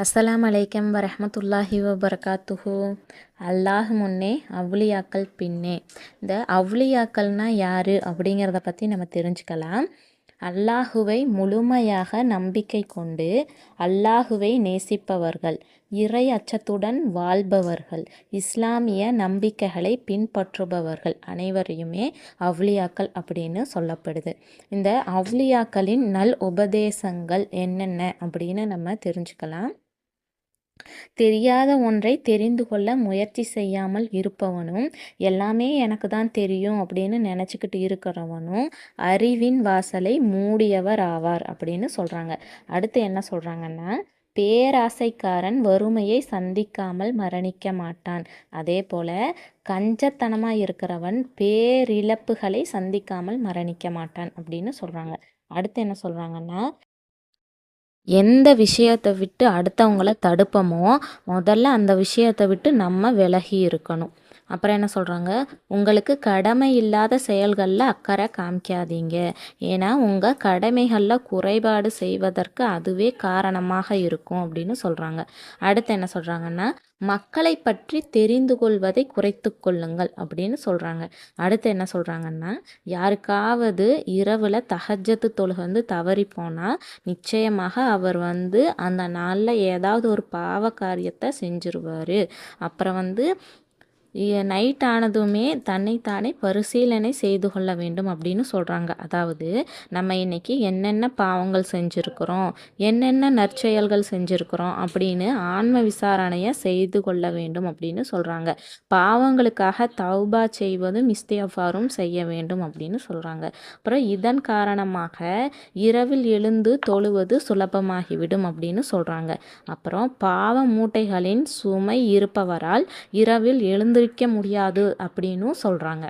அஸ்ஸலாமு அலைக்கும் வரஹ்மத்துல்லாஹி வபரகாத்துஹு. அல்லாஹ் முன்னே அவ்லியாக்கள் பின்னே. இந்த அவ்லியாக்கள்னா யார் அப்படிங்கிறத பற்றி நம்ம தெரிஞ்சுக்கலாம். அல்லாஹுவை முழுமையாக நம்பிக்கை கொண்டு அல்லாஹுவை நேசிப்பவர்கள், இறை அச்சத்துடன் வாழ்பவர்கள், இஸ்லாமிய நம்பிக்கைகளை பின்பற்றுபவர்கள் அனைவரையுமே அவ்லியாக்கள் அப்படின்னு சொல்லப்படுது. இந்த அவ்லியாக்களின் நல் உபதேசங்கள் என்னென்ன அப்படின்னு நம்ம தெரிஞ்சுக்கலாம். தெரியாத ஒன்றை தெரிந்து கொள்ள முயற்சி செய்யாமல் இருப்பவனும், எல்லாமே எனக்கு தான் தெரியும் அப்படின்னு நினச்சிக்கிட்டு இருக்கிறவனும் அறிவின் வாசலை மூடியவர் ஆவார் அப்படின்னு சொல்கிறாங்க. அடுத்து என்ன சொல்கிறாங்கன்னா, பேராசைக்காரன் வறுமையை சந்திக்காமல் மரணிக்க மாட்டான். அதே போல் கஞ்சத்தனமாக இருக்கிறவன் பேரிழப்புகளை சந்திக்காமல் மரணிக்க மாட்டான் அப்படின்னு சொல்கிறாங்க. அடுத்து என்ன சொல்கிறாங்கன்னா, எந்த விஷயத்தை விட்டு அடுத்தவங்கள தடுப்போமோ முதல்ல அந்த விஷயத்தை விட்டு நம்ம விலகி இருக்கணும். அப்புறம் என்ன சொல்கிறாங்க, உங்களுக்கு கடமை இல்லாத செயல்களில் அக்கறை காமிக்காதீங்க. ஏன்னா உங்கள் கடமைகளில் குறைபாடு செய்வதற்கு அதுவே காரணமாக இருக்கும் அப்படின்னு சொல்கிறாங்க. அடுத்து என்ன சொல்கிறாங்கன்னா, மக்களை பற்றி தெரிந்து கொள்வதை குறைத்து கொள்ளுங்கள் அப்படின்னு சொல்கிறாங்க. அடுத்து என்ன சொல்கிறாங்கன்னா, யாருக்காவது இரவில் தஹஜ்ஜத்து தொழுகை தவறி போனால் நிச்சயமாக அவர் அந்த நாளில் ஏதாவது ஒரு பாவ காரியத்தை செஞ்சிருவார். அப்புறம் நைட் ஆனதுமே தன்னைத்தானே பரிசீலனை செய்து கொள்ள வேண்டும் அப்படின்னு சொல்கிறாங்க. அதாவது நம்ம இன்னைக்கு என்னென்ன பாவங்கள் செஞ்சுருக்கிறோம், என்னென்ன நற்செயல்கள் செஞ்சுருக்கிறோம் அப்படின்னு ஆன்ம விசாரணையை செய்து கொள்ள வேண்டும் அப்படின்னு சொல்கிறாங்க. பாவங்களுக்காக தௌபா செய்வதும் இஸ்திக்ஃபாரும் செய்ய வேண்டும் அப்படின்னு சொல்கிறாங்க. அப்புறம் இதன் காரணமாக இரவில் எழுந்து தொழுவது சுலபமாகிவிடும் அப்படின்னு சொல்கிறாங்க. அப்புறம் பாவ மூட்டைகளின் சுமை இருப்பவரால் இரவில் எழுந்திருக்க முடியாது அப்படின்னும் சொல்கிறாங்க.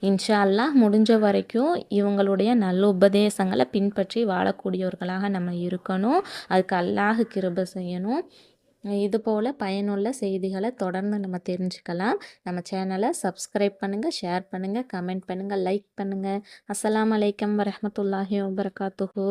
இன்ஷா அல்லாஹ் முடிஞ்ச வரைக்கும் இவங்களுடைய நல்ல உபதேசங்களை பின்பற்றி வாழக்கூடியவர்களாக நம்ம இருக்கணும். அதுக்கு அல்லாஹ் கிருபை செய்யணும். இது போல் பயனுள்ள செய்திகளை தொடர்ந்து நம்ம தெரிஞ்சுக்கலாம். நம்ம சேனலை சப்ஸ்கிரைப் பண்ணுங்கள், ஷேர் பண்ணுங்கள், கமெண்ட் பண்ணுங்கள், லைக் பண்ணுங்கள். அஸ்ஸலாமு அலைக்கும் வரஹ்மத்துல்லாஹி வபரகாத்துஹு.